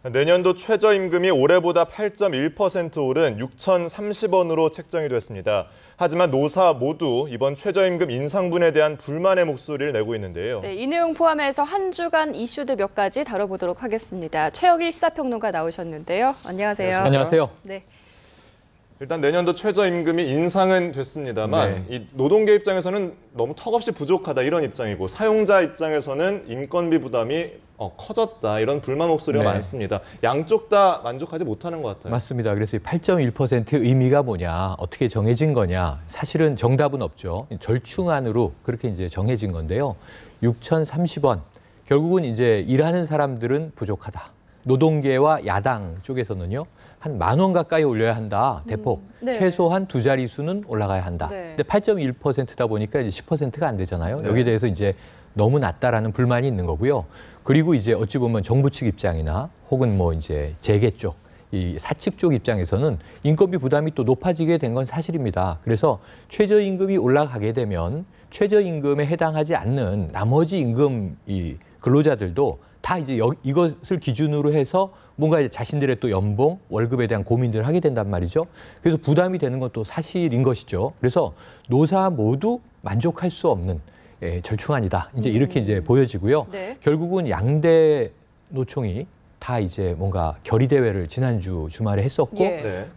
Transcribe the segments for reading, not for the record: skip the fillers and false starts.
내년도 최저임금이 올해보다 8.1% 오른 6,030원으로 책정이 됐습니다. 하지만 노사 모두 이번 최저임금 인상분에 대한 불만의 목소리를 내고 있는데요. 네, 이 내용 포함해서 한 주간 이슈들 몇 가지 다뤄보도록 하겠습니다. 최영일 시사평론가 나오셨는데요. 안녕하세요. 안녕하세요. 네. 일단 내년도 최저임금이 인상은 됐습니다만 이 노동계 입장에서는 너무 턱없이 부족하다 이런 입장이고 사용자 입장에서는 인건비 부담이 커졌다 이런 불만 목소리가 많습니다. 양쪽 다 만족하지 못하는 것 같아요. 맞습니다. 그래서 이 8.1%의 의미가 뭐냐, 어떻게 정해진 거냐, 사실은 정답은 없죠. 절충안으로 그렇게 이제 정해진 건데요. 6,030원. 결국은 이제 일하는 사람들은 부족하다. 노동계와 야당 쪽에서는요. 한 10,000원 가까이 올려야 한다. 대폭. 네. 최소한 두 자릿수는 올라가야 한다. 네. 근데 8.1%다 보니까 이제 10%가 안 되잖아요. 여기에 대해서 이제 너무 낮다라는 불만이 있는 거고요. 그리고 이제 어찌 보면 정부 측 입장이나 혹은 뭐 이제 재계 쪽, 이 사측 쪽 입장에서는 인건비 부담이 또 높아지게 된 건 사실입니다. 그래서 최저임금이 올라가게 되면 최저임금에 해당하지 않는 나머지 임금 이 근로자들도 다 이제 이것을 기준으로 해서 뭔가 이제 자신들의 또 연봉, 월급에 대한 고민들을 하게 된단 말이죠. 그래서 부담이 되는 것도 사실인 것이죠. 그래서 노사 모두 만족할 수 없는 절충안이다. 이제 이렇게 이제 보여지고요. 네. 결국은 양대 노총이 다 이제 뭔가 결의대회를 지난주 주말에 했었고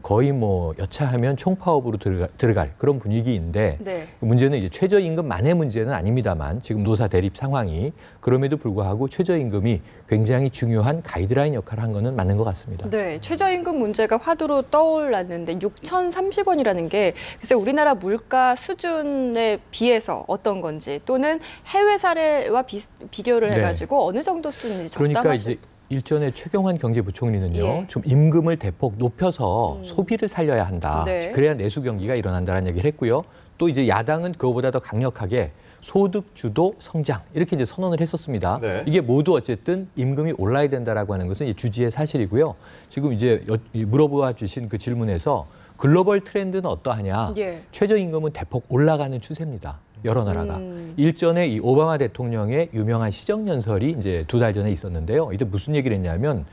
거의 뭐 여차하면 총파업으로 들어갈 그런 분위기인데 문제는 이제 최저임금만의 문제는 아닙니다만 지금 노사 대립 상황이 그럼에도 불구하고 최저임금이 굉장히 중요한 가이드라인 역할을 한 거는 맞는 것 같습니다. 네, 최저임금 문제가 화두로 떠올랐는데 6,030원이라는 게 글쎄 우리나라 물가 수준에 비해서 어떤 건지 또는 해외 사례와 비교를 해가지고 어느 정도 수준인지 적당하죠. 그러니까 이제 일전에 최경환 경제부총리는요, 좀 임금을 대폭 높여서 소비를 살려야 한다. 그래야 내수 경기가 일어난다는 얘기를 했고요. 또 이제 야당은 그거보다 더 강력하게 소득 주도 성장 이렇게 이제 선언을 했었습니다. 이게 모두 어쨌든 임금이 올라야 된다라고 하는 것은 이제 주지의 사실이고요. 지금 이제 물어보아 주신 그 질문에서 글로벌 트렌드는 어떠하냐? 최저임금은 대폭 올라가는 추세입니다. 여러 나라가. 일전에 이 오바마 대통령의 유명한 시정연설이 이제 2달 전에 있었는데요. 이때 무슨 얘기를 했냐면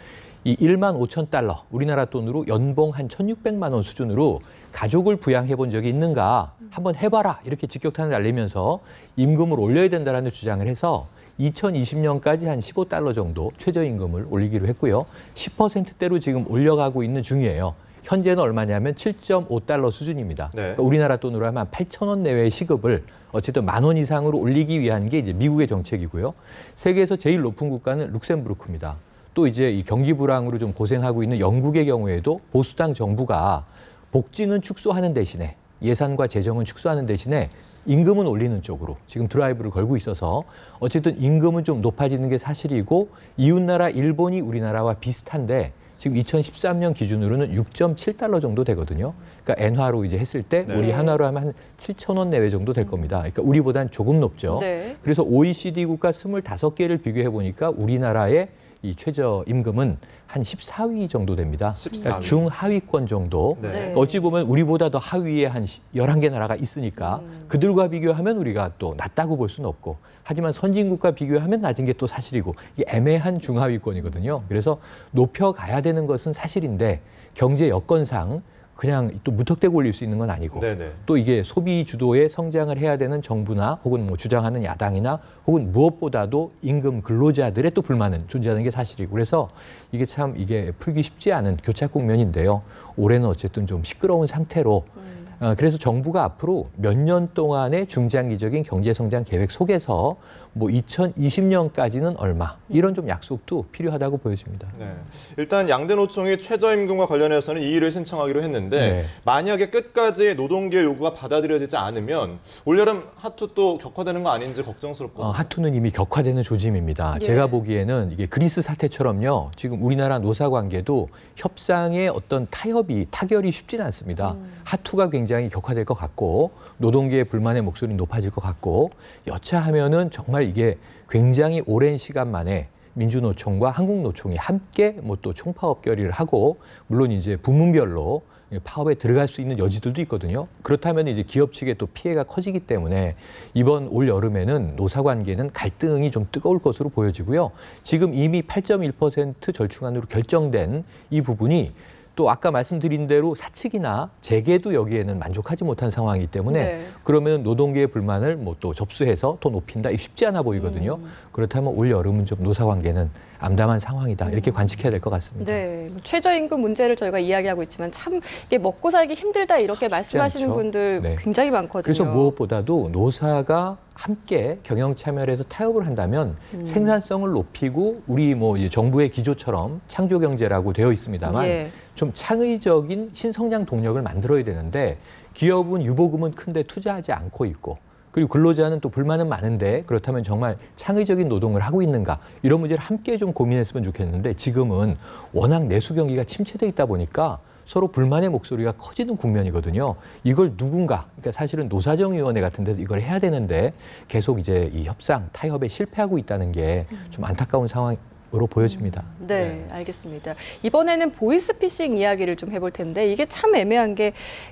이 15,000달러, 우리나라 돈으로 연봉 한 1,600만 원 수준으로 가족을 부양해 본 적이 있는가? 한번 해봐라. 이렇게 직격탄을 날리면서 임금을 올려야 된다라는 주장을 해서 2020년까지 한 15달러 정도 최저임금을 올리기로 했고요. 10%대로 지금 올려가고 있는 중이에요. 현재는 얼마냐면 7.5달러 수준입니다. 그러니까 우리나라 돈으로 하면 8,000원 내외의 시급을 어쨌든 10,000원 이상으로 올리기 위한 게 이제 미국의 정책이고요. 세계에서 제일 높은 국가는 룩셈부르크입니다. 또 이제 이 경기 불황으로 좀 고생하고 있는 영국의 경우에도 보수당 정부가 복지는 축소하는 대신에 예산과 재정은 축소하는 대신에 임금은 올리는 쪽으로 지금 드라이브를 걸고 있어서 어쨌든 임금은 좀 높아지는 게 사실이고 이웃나라 일본이 우리나라와 비슷한데 지금 2013년 기준으로는 6.7달러 정도 되거든요. 그러니까 엔화로 이제 했을 때 우리 한화로 하면 한 7,000원 내외 정도 될 겁니다. 그러니까 우리보다는 조금 높죠. 그래서 OECD 국가 25개를 비교해 보니까 우리나라의 이 최저임금은 한 14위 정도 됩니다. 14위. 그러니까 중하위권 정도. 그러니까 어찌 보면 우리보다 더 하위에 한 11개 나라가 있으니까 그들과 비교하면 우리가 또 낮다고 볼 수는 없고 하지만 선진국과 비교하면 낮은 게 또 사실이고 이게 애매한 중하위권이거든요. 그래서 높여가야 되는 것은 사실인데 경제 여건상 그냥 또 무턱대고 올릴 수 있는 건 아니고 또 이게 소비 주도의 성장을 해야 되는 정부나 혹은 뭐 주장하는 야당이나 혹은 무엇보다도 임금 근로자들의 또 불만은 존재하는 게 사실이고 그래서 이게 참 이게 풀기 쉽지 않은 교착 국면인데요. 올해는 어쨌든 좀 시끄러운 상태로 그래서 정부가 앞으로 몇 년 동안의 중장기적인 경제성장 계획 속에서 뭐 2020년까지는 얼마 이런 좀 약속도 필요하다고 보여집니다. 일단 양대 노총이 최저임금과 관련해서는 이의를 신청하기로 했는데 만약에 끝까지 노동계의 요구가 받아들여지지 않으면 올여름 하투 또 격화되는 거 아닌지 걱정스럽거든요. 하투는 이미 격화되는 조짐입니다. 제가 보기에는 이게 그리스 사태처럼요. 지금 우리나라 노사관계도 협상의 어떤 타결이 쉽지는 않습니다. 하투가 굉장히 격화될 것 같고 노동계의 불만의 목소리는 높아질 것 같고 여차하면은 정말 이게 굉장히 오랜 시간 만에 민주노총과 한국노총이 함께 뭐 또 총파업 결의를 하고 물론 이제 부문별로 파업에 들어갈 수 있는 여지들도 있거든요. 그렇다면 이제 기업 측에 또 피해가 커지기 때문에 이번 올 여름에는 노사 관계는 갈등이 좀 뜨거울 것으로 보여지고요. 지금 이미 8.1% 절충안으로 결정된 이 부분이 또 아까 말씀드린 대로 사측이나 재계도 여기에는 만족하지 못한 상황이기 때문에 네. 그러면 노동계의 불만을 뭐 또 접수해서 더 높인다, 이게 쉽지 않아 보이거든요. 그렇다면 올 여름은 좀 노사 관계는 암담한 상황이다, 이렇게 관측해야 될 것 같습니다. 네, 최저임금 문제를 저희가 이야기하고 있지만 참 이게 먹고 살기 힘들다 이렇게 말씀하시는 않죠. 분들 네. 굉장히 많거든요. 그래서 무엇보다도 노사가 함께 경영 참여를 해서 타협을 한다면 생산성을 높이고 우리 뭐 이제 정부의 기조처럼 창조 경제라고 되어 있습니다만 예. 좀 창의적인 신성장 동력을 만들어야 되는데 기업은 유보금은 큰데 투자하지 않고 있고 그리고 근로자는 또 불만은 많은데 그렇다면 정말 창의적인 노동을 하고 있는가 이런 문제를 함께 좀 고민했으면 좋겠는데 지금은 워낙 내수 경기가 침체돼 있다 보니까 서로 불만의 목소리가 커지는 국면이거든요. 이걸 누군가, 그러니까 사실은 노사정위원회 같은 데서 이걸 해야 되는데 계속 이제 이 협상, 타협에 실패하고 있다는 게 좀 안타까운 상황으로 보여집니다. 네, 알겠습니다. 이번에는 보이스피싱 이야기를 좀 해볼 텐데 이게 참 애매한 게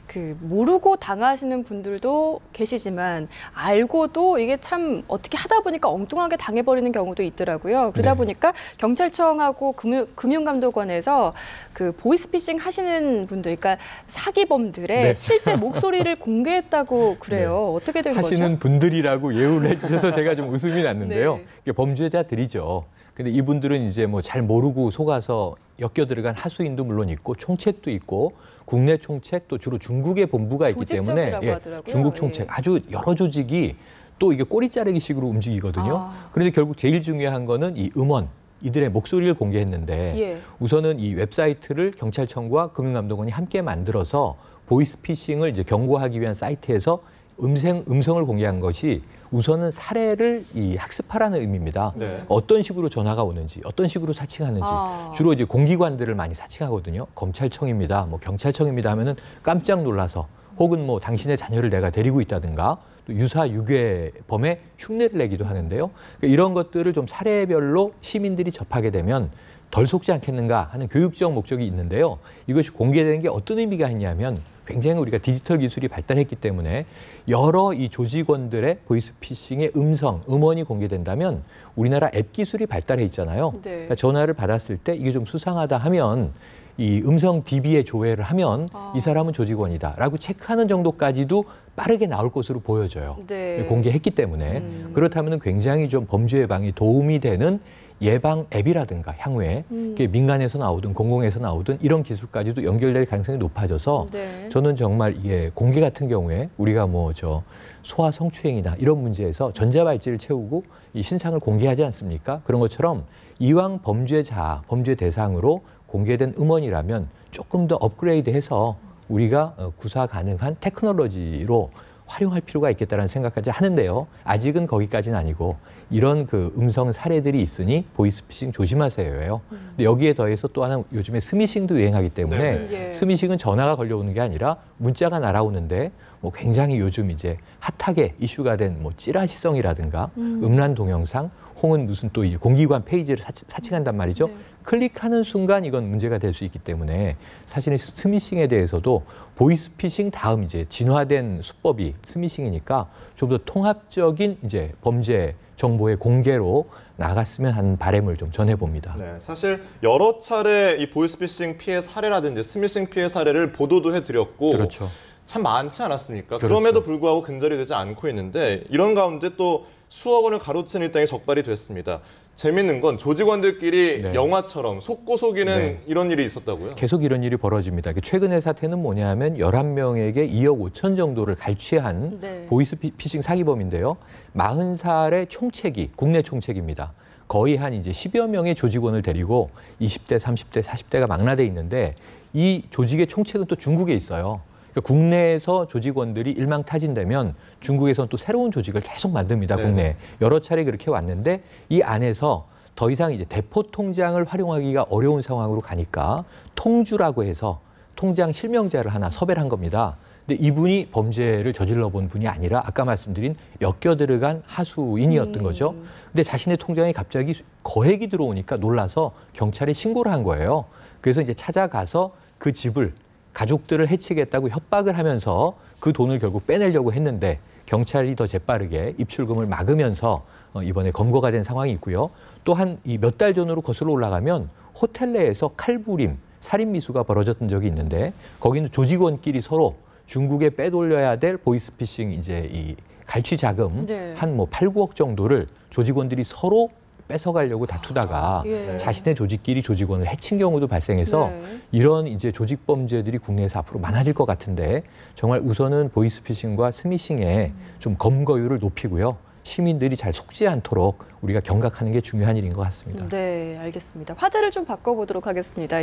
그 모르고 당하시는 분들도 계시지만 알고도 이게 참 어떻게 하다 보니까 엉뚱하게 당해버리는 경우도 있더라고요. 그러다 네. 보니까 경찰청하고 금융감독원에서 그 보이스피싱 하시는 분들, 그러니까 사기범들의 네. 실제 목소리를 공개했다고 그래요. 어떻게 된 거죠? 하시는 분들이라고 예우를 해주셔서 제가 좀 웃음이 났는데요. 네. 이게 범죄자들이죠. 근데 이분들은 이제 뭐 잘 모르고 속아서 엮여 들어간 하수인도 물론 있고 총책도 있고 국내 총책 또 주로 중국의 본부가 있기 때문에 조직적이라고 하더라고요. 중국 총책 예. 아주 여러 조직이 또 이게 꼬리 자르기식으로 움직이거든요. 아. 그런데 결국 제일 중요한 거는 이 음원 이들의 목소리를 공개했는데 예. 우선은 이 웹사이트를 경찰청과 금융감독원이 함께 만들어서 보이스피싱을 이제 경고하기 위한 사이트에서 음성을 공개한 것이 우선은 사례를 이 학습하라는 의미입니다. 네. 어떤 식으로 전화가 오는지, 어떤 식으로 사칭하는지 아. 주로 이제 공기관들을 많이 사칭하거든요. 검찰청입니다, 뭐 경찰청입니다 하면은 깜짝 놀라서 혹은 뭐 당신의 자녀를 내가 데리고 있다든가 또 유사 유괴범의 흉내를 내기도 하는데요. 그러니까 이런 것들을 좀 사례별로 시민들이 접하게 되면 덜 속지 않겠는가 하는 교육적 목적이 있는데요. 이것이 공개되는 게 어떤 의미가 있냐면 굉장히 우리가 디지털 기술이 발달했기 때문에 여러 이 조직원들의 보이스피싱의 음원이 공개된다면 우리나라 앱 기술이 발달해 있잖아요. 네. 그러니까 전화를 받았을 때 이게 좀 수상하다 하면 이 음성 DB에 조회를 하면 이 사람은 조직원이다라고 체크하는 정도까지도 빠르게 나올 것으로 보여져요. 네. 공개했기 때문에 그렇다면 굉장히 좀 범죄 예방에 도움이 되는 예방 앱이라든가 향후에 그게 민간에서 나오든 공공에서 나오든 이런 기술까지도 연결될 가능성이 높아져서 네. 저는 정말 이게 공개 같은 경우에 우리가 뭐 저 소아 성추행이나 이런 문제에서 전자발찌를 채우고 이 신상을 공개하지 않습니까? 그런 것처럼 이왕 범죄자, 범죄 대상으로 공개된 음원이라면 조금 더 업그레이드해서 우리가 구사 가능한 테크놀로지로 활용할 필요가 있겠다는 생각까지 하는데요. 아직은 거기까지는 아니고 이런 그 음성 사례들이 있으니 보이스피싱 조심하세요예요. 근데 여기에 더해서 또 하나 요즘에 스미싱도 유행하기 때문에 네. 예. 스미싱은 전화가 걸려오는 게 아니라 문자가 날아오는데 뭐 굉장히 요즘 이제 핫하게 이슈가 된 뭐 찌라시성이라든가 음란 동영상 혹은 무슨 또 이 공기관 페이지를 사칭한단 말이죠. 네. 클릭하는 순간 이건 문제가 될 수 있기 때문에 사실은 스미싱에 대해서도 보이스피싱 다음 이제 진화된 수법이 스미싱이니까 좀 더 통합적인 이제 범죄 정보의 공개로 나갔으면 하는 바람을 좀 전해봅니다. 네, 사실 여러 차례 이 보이스피싱 피해 사례라든지 스미싱 피해 사례를 보도도 해드렸고 그렇죠. 참 많지 않았습니까? 그렇죠. 그럼에도 불구하고 근절이 되지 않고 있는데 이런 가운데 또 수억 원을 가로챈 일당이 적발이 됐습니다. 재밌는 건 조직원들끼리 네. 영화처럼 속고 속이는 네. 이런 일이 있었다고요? 계속 이런 일이 벌어집니다. 최근의 사태는 뭐냐면 11명에게 2억 5천 정도를 갈취한 네. 보이스피싱 사기범인데요. 40살의 총책이 국내 총책입니다. 거의 한 이제 10여 명의 조직원을 데리고 20대, 30대, 40대가 망라돼 있는데 이 조직의 총책은 또 중국에 있어요. 그러니까 국내에서 조직원들이 일망타진되면 중국에서는 또 새로운 조직을 계속 만듭니다. 네. 국내에. 여러 차례 그렇게 왔는데 이 안에서 더 이상 이제 대포 통장을 활용하기가 어려운 상황으로 가니까 통주라고 해서 통장 실명자를 하나 섭외를 한 겁니다. 근데 이분이 범죄를 저질러 본 분이 아니라 아까 말씀드린 엮여 들어간 하수인이었던 거죠. 근데 자신의 통장에 갑자기 거액이 들어오니까 놀라서 경찰에 신고를 한 거예요. 그래서 이제 찾아가서 그 집을 가족들을 해치겠다고 협박을 하면서 그 돈을 결국 빼내려고 했는데 경찰이 더 재빠르게 입출금을 막으면서 이번에 검거가 된 상황이 있고요. 또한 이 몇 달 전으로 거슬러 올라가면 호텔 내에서 칼부림, 살인 미수가 벌어졌던 적이 있는데 거기는 조직원끼리 서로 중국에 빼돌려야 될 보이스피싱 이제 이 갈취 자금 네. 한 뭐 8, 9억 정도를 조직원들이 서로 뺏어가려고 다투다가 예. 자신의 조직끼리 조직원을 해친 경우도 발생해서 네. 이런 이제 조직 범죄들이 국내에서 앞으로 많아질 것 같은데 정말 우선은 보이스피싱과 스미싱에 좀 검거율을 높이고요. 시민들이 잘 속지 않도록 우리가 경각하는 게 중요한 일인 것 같습니다. 네, 알겠습니다. 화제를 좀 바꿔보도록 하겠습니다.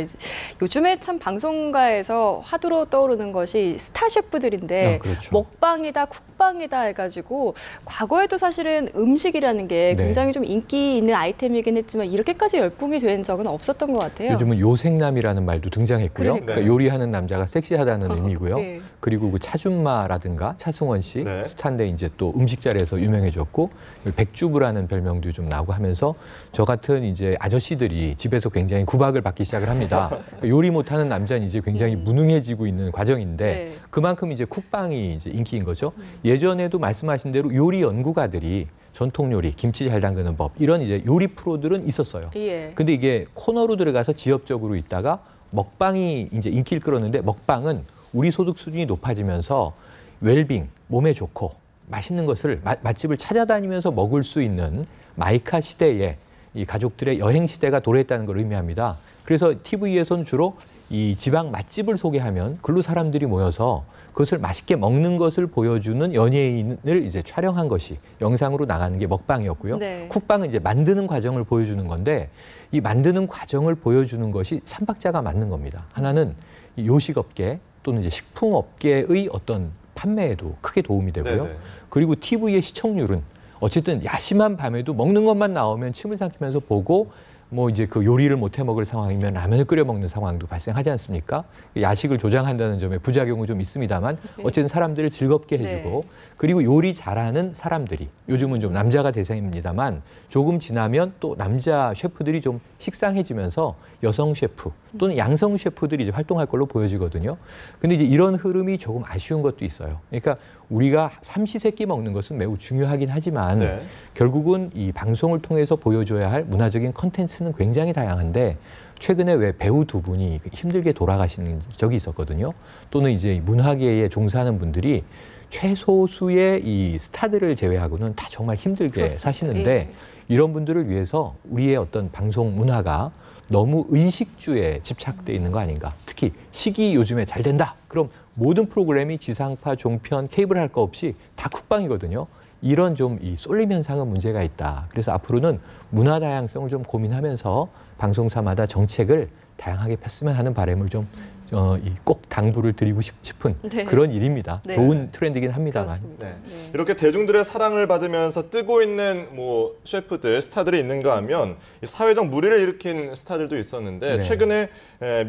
요즘에 참 방송가에서 화두로 떠오르는 것이 스타 셰프들인데 그렇죠. 먹방이다, 쿡방이다 해가지고 과거에도 사실은 음식이라는 게 네. 굉장히 좀 인기 있는 아이템이긴 했지만 이렇게까지 열풍이 된 적은 없었던 것 같아요. 요즘은 요생남이라는 말도 등장했고요. 그러니까요. 그러니까 요리하는 남자가 섹시하다는 의미고요. 네. 그리고 그 차준마라든가 차승원 씨 네. 스타인데 이제 또 음식 자리에서 유명해졌고 백주부라는 별명도 좀 나오고 하면서 저 같은 이제 아저씨들이 집에서 굉장히 구박을 받기 시작을 합니다. 그러니까 요리 못하는 남자는 이제 굉장히 무능해지고 있는 과정인데 네. 그만큼 이제 쿡방이 이제 인기인 거죠. 예전에도 말씀하신 대로 요리 연구가들이 전통 요리, 김치 잘 담그는 법 이런 이제 요리 프로들은 있었어요. 예. 근데 이게 코너로 들어가서 지역적으로 있다가 먹방이 이제 인기를 끌었는데 먹방은 우리 소득 수준이 높아지면서 웰빙, 몸에 좋고 맛있는 것을 맛집을 찾아다니면서 먹을 수 있는 마이카 시대에 이 가족들의 여행 시대가 도래했다는 걸 의미합니다. 그래서 TV에서는 주로 이 지방 맛집을 소개하면 글로 사람들이 모여서 그것을 맛있게 먹는 것을 보여주는 연예인을 이제 촬영한 것이 영상으로 나가는 게 먹방이었고요. 네. 쿡방은 이제 만드는 과정을 보여주는 건데 이 만드는 과정을 보여주는 것이 삼박자가 맞는 겁니다. 하나는 이 요식업계 또는 이제 식품업계의 어떤 판매에도 크게 도움이 되고요. 네네. 그리고 TV의 시청률은 어쨌든 야심한 밤에도 먹는 것만 나오면 침을 삼키면서 보고 뭐 이제 그 요리를 못 해 먹을 상황이면 라면을 끓여 먹는 상황도 발생하지 않습니까? 야식을 조장한다는 점에 부작용은 좀 있습니다만 어쨌든 사람들을 즐겁게 해주고 네. 그리고 요리 잘하는 사람들이 요즘은 좀 남자가 대세입니다만 조금 지나면 또 남자 셰프들이 좀 식상해지면서 여성 셰프 또는 양성 셰프들이 이제 활동할 걸로 보여지거든요. 근데 이제 이런 흐름이 조금 아쉬운 것도 있어요. 그러니까 우리가 삼시세끼 먹는 것은 매우 중요하긴 하지만 네. 결국은 이 방송을 통해서 보여줘야 할 문화적인 컨텐츠는 굉장히 다양한데 최근에 왜 배우 두 분이 힘들게 돌아가시는 적이 있었거든요. 또는 이제 문화계에 종사하는 분들이 최소수의 이 스타들을 제외하고는 다 정말 힘들게 그렇습니다. 사시는데 예. 이런 분들을 위해서 우리의 어떤 방송 문화가 너무 의식주에 집착돼 있는 거 아닌가. 특히 시기 요즘에 잘 된다. 그럼 모든 프로그램이 지상파, 종편, 케이블 할 거 없이 다 쿡방이거든요. 이런 좀 이 쏠림 현상은 문제가 있다. 그래서 앞으로는 문화 다양성을 좀 고민하면서 방송사마다 정책을 다양하게 폈으면 하는 바람을 좀 꼭 당부를 드리고 싶은 네. 그런 일입니다. 네. 좋은 트렌드긴 합니다만. 그렇습니다. 네. 네. 이렇게 대중들의 사랑을 받으면서 뜨고 있는 뭐 셰프들, 스타들이 있는가 하면 이 사회적 물의를 일으킨 스타들도 있었는데 네. 최근에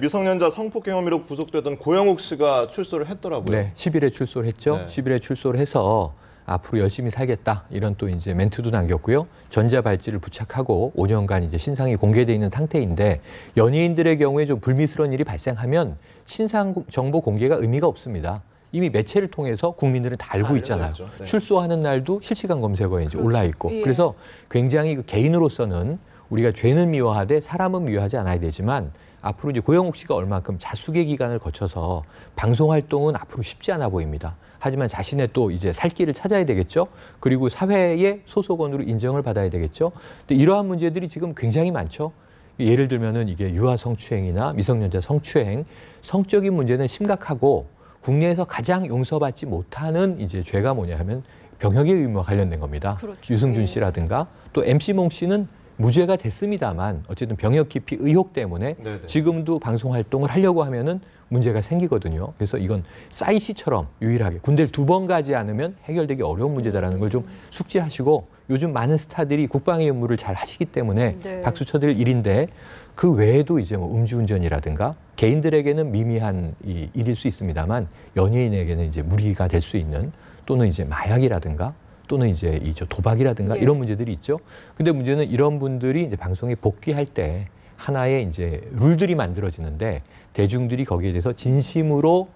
미성년자 성폭행 혐의로 구속되던 고영욱 씨가 출소를 했더라고요. 네, 10일에 출소를 했죠. 네. 10일에 출소를 해서 앞으로 열심히 살겠다 이런 또 이제 멘트도 남겼고요. 전자발찌를 부착하고 5년간 이제 신상이 공개돼 있는 상태인데 연예인들의 경우에 좀 불미스러운 일이 발생하면 신상 정보 공개가 의미가 없습니다. 이미 매체를 통해서 국민들은 다 알고 있잖아요. 있죠. 네. 출소하는 날도 실시간 검색어에 이제 그렇죠. 올라 있고 예. 그래서 굉장히 그 개인으로서는 우리가 죄는 미워하되 사람은 미워하지 않아야 되지만 앞으로 이제 고영욱 씨가 얼만큼 자숙의 기간을 거쳐서 방송 활동은 앞으로 쉽지 않아 보입니다. 하지만 자신의 또 이제 살 길을 찾아야 되겠죠. 그리고 사회의 소속원으로 인정을 받아야 되겠죠. 근데 이러한 문제들이 지금 굉장히 많죠. 예를 들면은 이게 유아 성추행이나 미성년자 성추행, 성적인 문제는 심각하고 국내에서 가장 용서받지 못하는 이제 죄가 뭐냐 하면 병역의 의무와 관련된 겁니다. 그렇죠. 유승준 예. 씨라든가 또 MC몽 씨는 무죄가 됐습니다만 어쨌든 병역 기피 의혹 때문에 네네. 지금도 방송 활동을 하려고 하면은 문제가 생기거든요. 그래서 이건 싸이 씨처럼 유일하게 군대를 2번 가지 않으면 해결되기 어려운 문제다라는 걸 좀 숙지하시고 요즘 많은 스타들이 국방의 임무를 잘 하시기 때문에 네. 박수 쳐드릴 일인데 그 외에도 이제 뭐 음주운전이라든가 개인들에게는 미미한 이 일일 수 있습니다만 연예인에게는 이제 무리가 될 수 있는 또는 이제 마약이라든가 또는 이제 도박이라든가 예. 이런 문제들이 있죠. 근데 문제는 이런 분들이 이제 방송에 복귀할 때 하나의 이제 룰들이 만들어지는데 대중들이 거기에 대해서 진심으로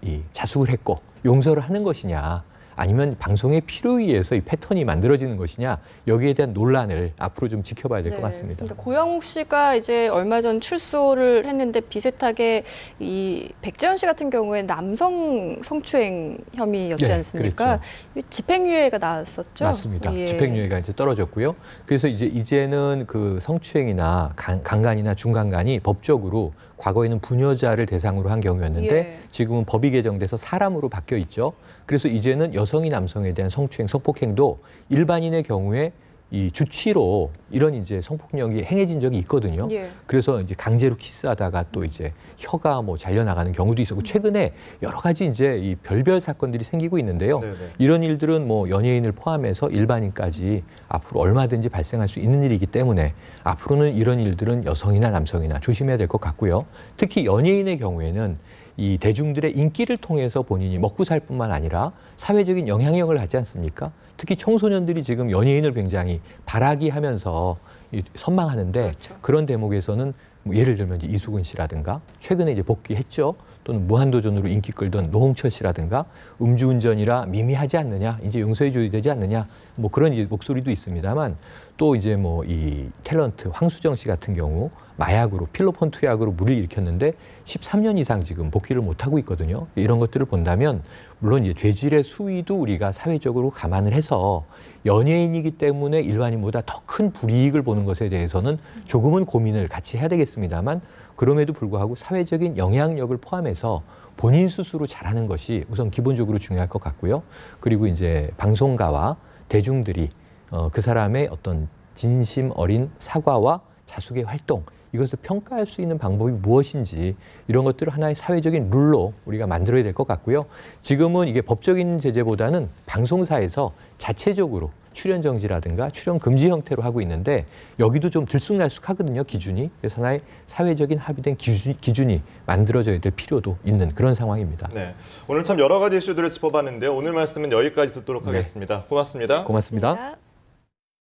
이 자숙을 했고 용서를 하는 것이냐, 아니면 방송의 필요에 의해서 이 패턴이 만들어지는 것이냐, 여기에 대한 논란을 앞으로 좀 지켜봐야 될 것 같습니다. 고영욱 씨가 이제 얼마 전 출소를 했는데 비슷하게 이 백재현 씨 같은 경우에 남성 성추행 혐의였지 않습니까? 그렇죠. 집행유예가 나왔었죠. 맞습니다. 예. 집행유예가 이제 떨어졌고요. 그래서 이제는 그 성추행이나 강간이나 중강간이 법적으로 과거에는 부녀자를 대상으로 한 경우였는데 예. 지금은 법이 개정돼서 사람으로 바뀌어 있죠. 그래서 이제는 여성이 남성에 대한 성추행, 성폭행도 일반인의 경우에 이 주치로 이런 이제 성폭력이 행해진 적이 있거든요. 예. 그래서 이제 강제로 키스하다가 또 이제 혀가 뭐 잘려나가는 경우도 있었고, 최근에 여러 가지 이제 이 별별 사건들이 생기고 있는데요. 네네. 이런 일들은 뭐 연예인을 포함해서 일반인까지 앞으로 얼마든지 발생할 수 있는 일이기 때문에 앞으로는 이런 일들은 여성이나 남성이나 조심해야 될 것 같고요. 특히 연예인의 경우에는 이 대중들의 인기를 통해서 본인이 먹고 살 뿐만 아니라 사회적인 영향력을 하지 않습니까? 특히 청소년들이 지금 연예인을 굉장히 바라기 하면서 선망하는데, 그렇죠. 그런 대목에서는 뭐 예를 들면 이제 이수근 씨라든가 최근에 이제 복귀했죠. 또는 무한도전으로 인기 끌던 노홍철 씨라든가 음주운전이라 미미하지 않느냐, 이제 용서해 줘야 되지 않느냐, 뭐 그런 이제 목소리도 있습니다만, 또 이제 뭐 이 탤런트 황수정 씨 같은 경우 마약으로 필로폰 투약으로 물을 일으켰는데 13년 이상 지금 복귀를 못 하고 있거든요. 이런 것들을 본다면 물론 이제 죄질의 수위도 우리가 사회적으로 감안을 해서 연예인이기 때문에 일반인보다 더 큰 불이익을 보는 것에 대해서는 조금은 고민을 같이 해야 되겠습니다만, 그럼에도 불구하고 사회적인 영향력을 포함해서 본인 스스로 잘하는 것이 우선 기본적으로 중요할 것 같고요. 그리고 이제 방송가와 대중들이 그 사람의 어떤 진심 어린 사과와 자숙의 활동, 이것을 평가할 수 있는 방법이 무엇인지, 이런 것들을 하나의 사회적인 룰로 우리가 만들어야 될 것 같고요. 지금은 이게 법적인 제재보다는 방송사에서 자체적으로 출연 정지라든가 출연 금지 형태로 하고 있는데, 여기도 좀 들쑥날쑥하거든요, 기준이. 그래서 하나의 사회적인 합의된 기준이 만들어져야 될 필요도 있는 그런 상황입니다. 네, 오늘 참 여러 가지 이슈들을 짚어봤는데요. 오늘 말씀은 여기까지 듣도록 하겠습니다. 고맙습니다. 고맙습니다.